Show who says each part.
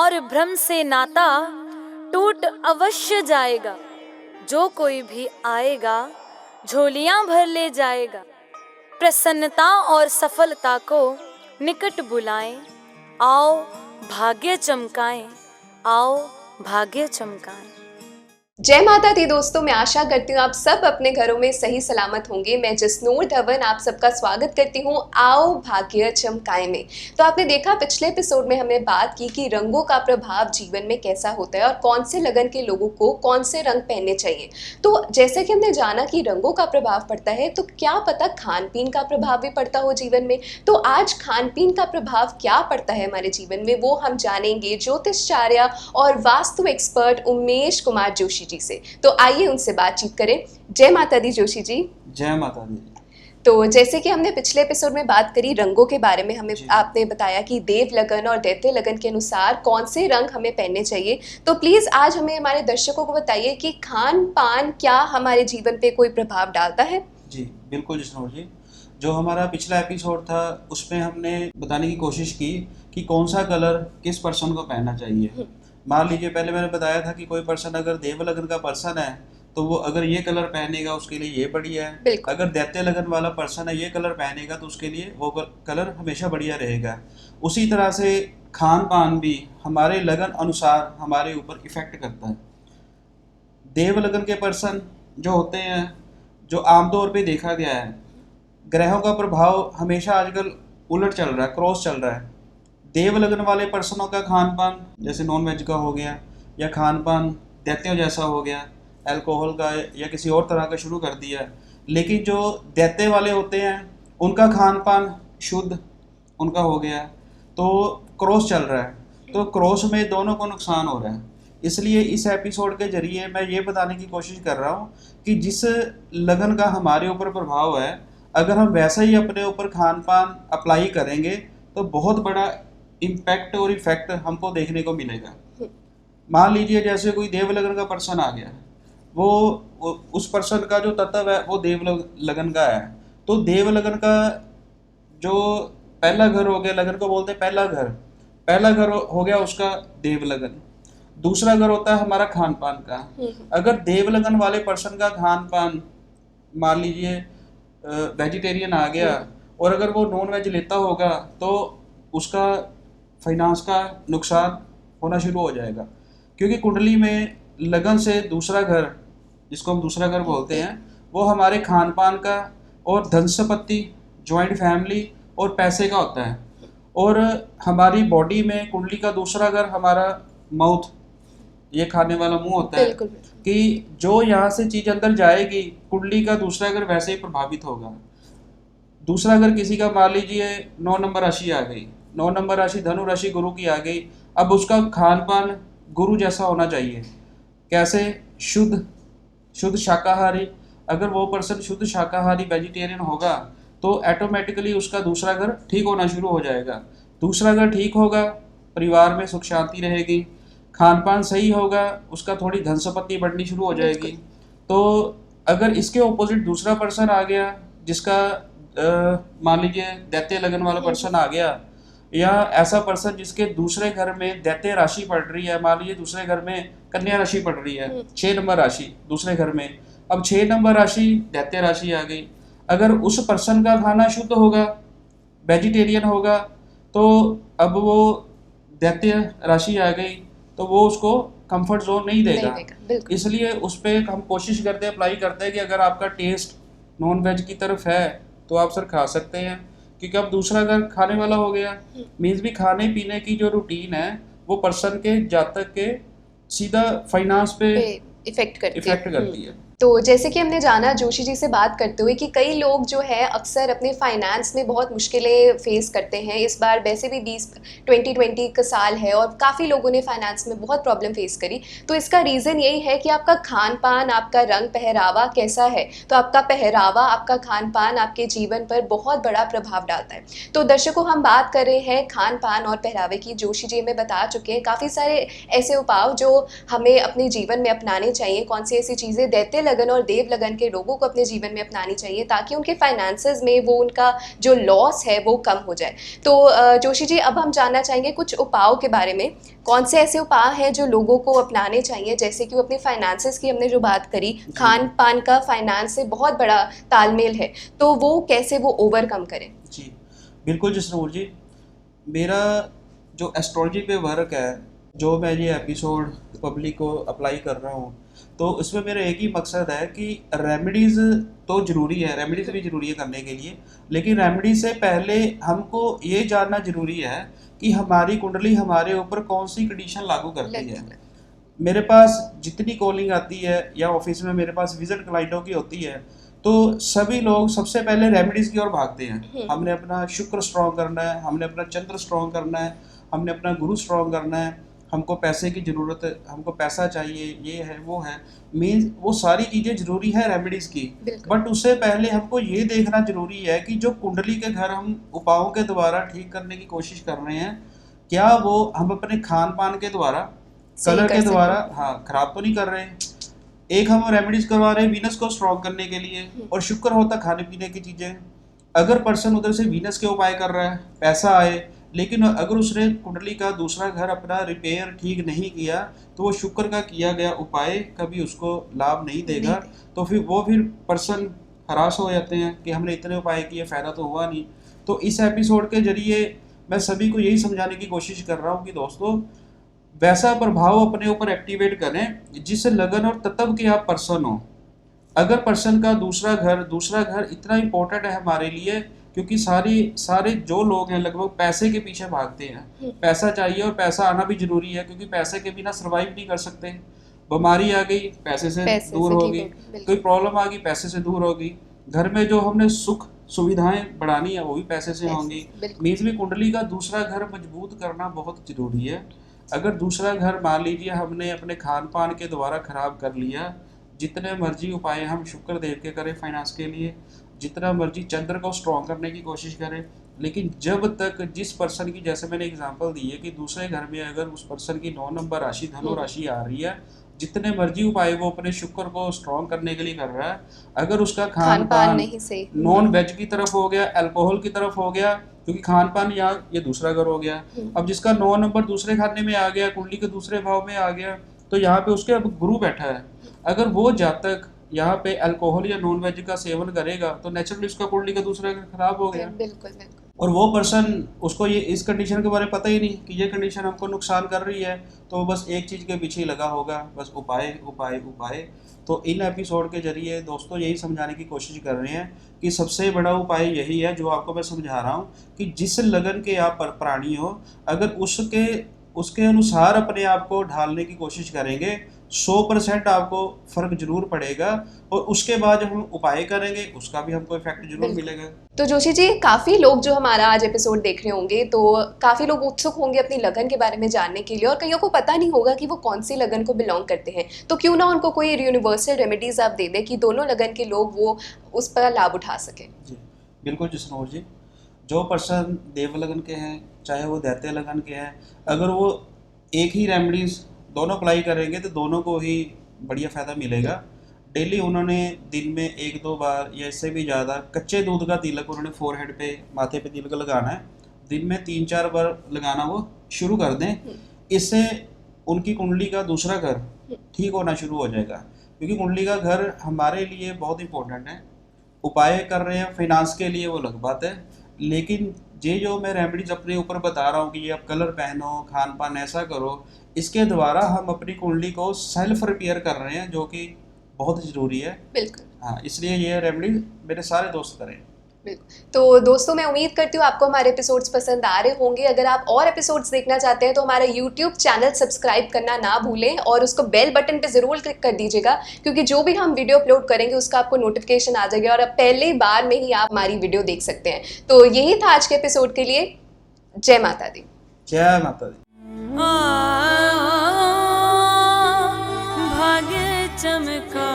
Speaker 1: और भ्रम से नाता टूट अवश्य जाएगा। जो कोई भी आएगा झोलियां भर ले जाएगा। प्रसन्नता और सफलता को निकट बुलाएं, आओ भाग्य चमकाएं, आओ भाग्य चमकाएं।
Speaker 2: जय माता दी दोस्तों, मैं आशा करती हूँ आप सब अपने घरों में सही सलामत होंगे। मैं जसनूर धवन आप सबका स्वागत करती हूँ आओ भाग्य चमकाए में। तो आपने देखा पिछले एपिसोड में हमने बात की कि रंगों का प्रभाव जीवन में कैसा होता है और कौन से लगन के लोगों को कौन से रंग पहनने चाहिए। तो जैसे कि हमने जाना कि रंगों का प्रभाव पड़ता है, तो क्या पता खान पीन का प्रभाव भी पड़ता हो जीवन में। तो आज खान पीन का प्रभाव क्या पड़ता है हमारे जीवन में, वो हम जानेंगे ज्योतिषाचार्य और वास्तु एक्सपर्ट उमेश कुमार जोशी जी से। तो आइए उनसे बातचीत करें। जय माता दी जोशी जी।
Speaker 3: जय माता दी।
Speaker 2: तो जैसे कि हमने पिछले एपिसोड में बात करी रंगों के बारे में, हमें आपने बताया कि देव लगन और दैत्य लगन के अनुसार कौन से रंग हमें पहनने चाहिए। तो प्लीज आज हमें हमारे दर्शकों को बताइए कि खान पान क्या हमारे जीवन पे कोई प्रभाव डालता है।
Speaker 3: जी बिल्कुल जिष्णु जी, जो हमारा पिछला एपिसोड था उसमें हमने बताने की कोशिश की कि कौन सा कलर किस पर्सन को पहनना चाहिए। मान लीजिए पहले मैंने बताया था कि कोई पर्सन अगर देव लगन का पर्सन है तो वो अगर ये कलर पहनेगा उसके लिए ये बढ़िया है। अगर दैत्य लगन वाला पर्सन है ये कलर पहनेगा तो उसके लिए वो कलर हमेशा बढ़िया रहेगा। उसी तरह से खान पान भी हमारे लगन अनुसार हमारे ऊपर इफेक्ट करता है। देव लगन के पर्सन जो होते हैं, जो आमतौर पे देखा गया है, ग्रहों का प्रभाव हमेशा आजकल उलट चल रहा है, क्रॉस चल रहा है। देव लगन वाले पर्सनों का खान पान जैसे नॉन वेज का हो गया, या खान पान दैत्यों जैसा हो गया, अल्कोहल का या किसी और तरह का शुरू कर दिया। लेकिन जो दैत्य वाले होते हैं उनका खान पान शुद्ध उनका हो गया। तो क्रॉस चल रहा है, तो क्रॉस में दोनों को नुकसान हो रहा है। इसलिए इस एपिसोड के जरिए मैं ये बताने की कोशिश कर रहा हूँ कि जिस लगन का हमारे ऊपर प्रभाव है, अगर हम वैसा ही अपने ऊपर खान पान अप्लाई करेंगे तो बहुत बड़ा इम्पैक्ट और इफेक्ट हमको देखने को मिलेगा। मान लीजिए जैसे कोई देव लगन का पर्सन आ गया, वो उस पर्सन का जो तत्व है वो देव लगन का है। तो देव लगन का जो पहला घर हो गया, लगन को बोलते हैं पहला घर हो गया उसका देव लगन। दूसरा घर होता है हमारा खान पान का। अगर देव लगन वाले पर्सन का खान पान मान लीजिए वेजिटेरियन आ गया और अगर वो नॉन वेज लेता होगा तो उसका फाइनेंस का नुकसान होना शुरू हो जाएगा। क्योंकि कुंडली में लगन से दूसरा घर, जिसको हम दूसरा घर बोलते हैं, वो हमारे खान पान का और धन संपत्ति, ज्वाइंट फैमिली और पैसे का होता है। और हमारी बॉडी में कुंडली का दूसरा घर हमारा माउथ, ये खाने वाला मुंह होता है कि जो यहाँ से चीज अंदर जाएगी कुंडली का दूसरा घर वैसे ही प्रभावित होगा। दूसरा घर किसी का मान लीजिए 9 नंबर राशि आ गई, 9 नंबर राशि धनु राशि गुरु की आ गई। अब उसका खान पान गुरु जैसा होना चाहिए। कैसे? शुद्ध शाकाहारी। अगर वो पर्सन शुद्ध शाकाहारी वेजिटेरियन होगा तो ऑटोमेटिकली उसका दूसरा घर ठीक होना शुरू हो जाएगा। दूसरा घर ठीक होगा, परिवार में सुख शांति रहेगी। खान पान सही होगा, उसका थोड़ी धन संपत्ति बढ़नी शुरू हो जाएगी। तो अगर इसके ऑपोजिट दूसरा पर्सन आ गया जिसका मान लीजिए दैत्य लगन वाला पर्सन आ गया, या ऐसा पर्सन जिसके दूसरे घर में दैत्य राशि पड़ रही है, मान लीजिए दूसरे घर में कन्या राशि पड़ रही है, 6 नंबर राशि दूसरे घर में, अब 6 नंबर राशि दैत्य राशि आ गई। अगर उस पर्सन का खाना शुद्ध होगा, वेजिटेरियन होगा, तो अब वो दैत्य राशि आ गई तो वो उसको कंफर्ट जोन नहीं देगा। इसलिए उस पर हम कोशिश करते हैं, अप्लाई करते हैं कि अगर आपका टेस्ट नॉन वेज की तरफ है तो आप सर खा सकते हैं, क्योंकि अब दूसरा घर खाने वाला हो गया। मीन्स भी खाने पीने की जो रूटीन है वो पर्सन के जातक के सीधा फाइनेंस पे इफेक्ट करती है।
Speaker 2: तो जैसे कि हमने जाना जोशी जी से बात करते हुए कि कई लोग जो है अक्सर अपने फाइनेंस में बहुत मुश्किलें फेस करते हैं। इस बार वैसे भी 2020 का साल है और काफ़ी लोगों ने फाइनेंस में बहुत प्रॉब्लम फेस करी। तो इसका रीज़न यही है कि आपका खान पान, आपका रंग पहरावा कैसा है। तो आपका पहरावा, आपका खान पान आपके जीवन पर बहुत बड़ा प्रभाव डालता है। तो दर्शकों, हम बात कर रहे हैं खान पान और पहरावे की। जोशी जी हमें बता चुके हैं काफ़ी सारे ऐसे उपाय जो हमें अपने जीवन में अपनाने चाहिए। कौन सी ऐसी चीज़ें दैत्य लगन और देव लगन के लोगों को अपने जीवन में अपनानी चाहिए ताकि उनके फाइनेंसेस में वो उनका जो लॉस है वो कम हो जाए। तो जोशी जी, अब हम जानना चाहेंगे कुछ उपायों के बारे में। कौन से ऐसे उपाय हैं जो लोगों को अपनाने चाहिए, जैसे कि वो अपने फाइनेंसेस की हमने जो बात करी, खान पान का फाइनेंस से बहुत बड़ा तालमेल है, तो वो कैसे वो ओवरकम करें?
Speaker 3: जी बिल्कुल जसनूर जी, मेरा जो एस्ट्रोलॉजी पे वर्क है, जो मैं ये एपिसोड पब्लिक को अप्लाई कर रहा हूँ, तो उसमें मेरा एक ही मकसद है कि रेमेडीज़ तो ज़रूरी है, रेमेडीज़ भी ज़रूरी है करने के लिए, लेकिन रेमेडीज़ से पहले हमको ये जानना ज़रूरी है कि हमारी कुंडली हमारे ऊपर कौन सी कंडीशन लागू करती है। मेरे पास जितनी कॉलिंग आती है या ऑफिस में मेरे पास विजिट क्लाइंटों की होती है, तो सभी लोग सबसे पहले रेमेडीज़ की ओर भागते हैं। हमने अपना शुक्र स्ट्रॉन्ग करना है, हमने अपना चंद्र स्ट्रॉन्ग करना है, हमने अपना गुरु स्ट्रॉन्ग करना है, हमको पैसे की ज़रूरत है, हमको पैसा चाहिए, ये है वो है, मीन्स वो सारी चीज़ें ज़रूरी है रेमेडीज़ की। बट उससे पहले हमको ये देखना ज़रूरी है कि जो कुंडली के घर हम उपायों के द्वारा ठीक करने की कोशिश कर रहे हैं, क्या वो हम अपने खान पान के द्वारा, कलर के द्वारा खराब तो नहीं कर रहे हैं। एक हम रेमेडीज करवा रहे हैं वीनस को स्ट्रॉन्ग करने के लिए, और शुक्र होता खाने पीने की चीज़ें। अगर पर्सन उधर से वीनस के उपाय कर रहा है, पैसा आए, लेकिन अगर उसने कुंडली का दूसरा घर अपना रिपेयर ठीक नहीं किया, तो वो शुक्र का किया गया उपाय कभी उसको लाभ नहीं देगा। तो फिर पर्सन हरास हो जाते हैं कि हमने इतने उपाय किए, फ़ायदा तो हुआ नहीं। तो इस एपिसोड के जरिए मैं सभी को यही समझाने की कोशिश कर रहा हूँ कि दोस्तों, वैसा प्रभाव अपने ऊपर एक्टिवेट करें जिस लगन और तत्व के आप पर्सन हो। अगर पर्सन का दूसरा घर इतना इम्पोर्टेंट है हमारे लिए, क्योंकि सारे जो लोग हैं लगभग पैसे के पीछे भागते हैं। पैसा चाहिए और पैसा आना भी जरूरी है, क्योंकि पैसे के बिना सर्वाइव नहीं कर सकते। बीमारी आ गई, पैसे से दूर होगी, कोई प्रॉब्लम आ गई, पैसे से दूर होगी। घर में जो हमने सुख सुविधाएं बढ़ानी है वो भी पैसे से होंगी। मीन्स भी कुंडली का दूसरा घर मजबूत करना बहुत जरूरी है। अगर दूसरा घर मान लीजिए हमने अपने खान पान के द्वारा खराब कर लिया, जितने मर्जी उपाय हम शुक्र देव के करें फाइनेंस के लिए, जितना मर्जी चंद्र को स्ट्रॉन्ग करने की कोशिश करें, लेकिन जब तक जिस पर्सन की, जैसे मैंने एग्जांपल दी है कि दूसरे घर में अगर उस पर्सन की 9 नंबर राशि धनु राशि आ रही है, जितने मर्जी उपाय वो अपने शुक्र को स्ट्रॉन्ग करने के लिए कर रहा है, अगर उसका खान पान
Speaker 2: नहीं सही,
Speaker 3: नॉन वेज की तरफ हो गया, अल्कोहल की तरफ हो गया, क्योंकि खान पान यहाँ ये दूसरा घर हो गया। अब जिसका 9 नंबर दूसरे खाने में आ गया, कुंडली के दूसरे भाव में आ गया, तो यहाँ पे उसके अब गुरु बैठा है। अगर वो जातक यहाँ पे अल्कोहल या नॉन वेज का सेवन करेगा, तो नेचुरली उसका कुंडली का दूसरा घर खराब हो गया।
Speaker 2: बिल्कुल।
Speaker 3: और वो पर्सन, उसको ये इस कंडीशन के बारे में पता ही नहीं कि ये कंडीशन हमको नुकसान कर रही है, तो बस एक चीज़ के पीछे लगा होगा, बस उपाय उपाय उपाय। तो इन एपिसोड के जरिए दोस्तों यही समझाने की कोशिश कर रहे हैं कि सबसे बड़ा उपाय यही है जो आपको मैं समझा रहा हूँ, कि जिस लगन के आप प्राणी हो, अगर उसके अनुसार अपने आप को ढालने की कोशिश करेंगे, 100% आपको फ़र्क जरूर पड़ेगा। और उसके बाद जब हम उपाय करेंगे उसका भी हमको इफेक्ट जरूर मिलेगा।
Speaker 2: तो जोशी जी, काफ़ी लोग जो हमारा आज एपिसोड देख रहे होंगे, तो काफ़ी लोग उत्सुक होंगे अपनी लगन के बारे में जानने के लिए, और कईयों को पता नहीं होगा कि वो कौन सी लगन को बिलोंग करते हैं। तो क्यों ना उनको कोई यूनिवर्सल रेमेडीज़ आप दे दें कि दोनों लगन के लोग वो उस पर लाभ उठा सकें।
Speaker 3: जी बिल्कुल जसनौर जी, जो पर्सन देव लगन के हैं चाहे वो दैत्य लगन के हैं, अगर वो एक ही रेमेडीज़ दोनों अप्लाई करेंगे तो दोनों को ही बढ़िया फ़ायदा मिलेगा। डेली उन्होंने दिन में 1-2 बार या इससे भी ज़्यादा कच्चे दूध का तिलक उन्होंने फोरहेड पे, माथे पे तिलक लगाना है। दिन में 3-4 बार लगाना वो शुरू कर दें। इससे उनकी कुंडली का दूसरा घर ठीक होना शुरू हो जाएगा, क्योंकि कुंडली का घर हमारे लिए बहुत इंपॉर्टेंट है। उपाय कर रहे हैं फाइनेंस के लिए वो अलग बात है, लेकिन ये जो मैं रेमेडीज अपने ऊपर बता रहा हूँ कि ये आप कलर पहनो, खान पान ऐसा करो, इसके द्वारा हम अपनी कुंडली को सेल्फ रिपेयर कर रहे हैं, जो कि बहुत ज़रूरी है।
Speaker 2: बिल्कुल।
Speaker 3: हाँ, इसलिए ये रेमेडी मेरे सारे दोस्त करें।
Speaker 2: तो दोस्तों, मैं उम्मीद करती हूँ आपको हमारे एपिसोड्स पसंद आ रहे होंगे। अगर आप और एपिसोड्स देखना चाहते हैं तो हमारा यूट्यूब चैनल सब्सक्राइब करना ना भूलें, और उसको बेल बटन पे ज़रूर क्लिक कर दीजिएगा, क्योंकि जो भी हम वीडियो अपलोड करेंगे उसका आपको नोटिफिकेशन आ जाएगा और अब पहले बार में ही आप हमारी वीडियो देख सकते हैं। तो यही था आज के एपिसोड के लिए। जय माता दी।
Speaker 3: जय माता दी।
Speaker 1: भाग्य चमका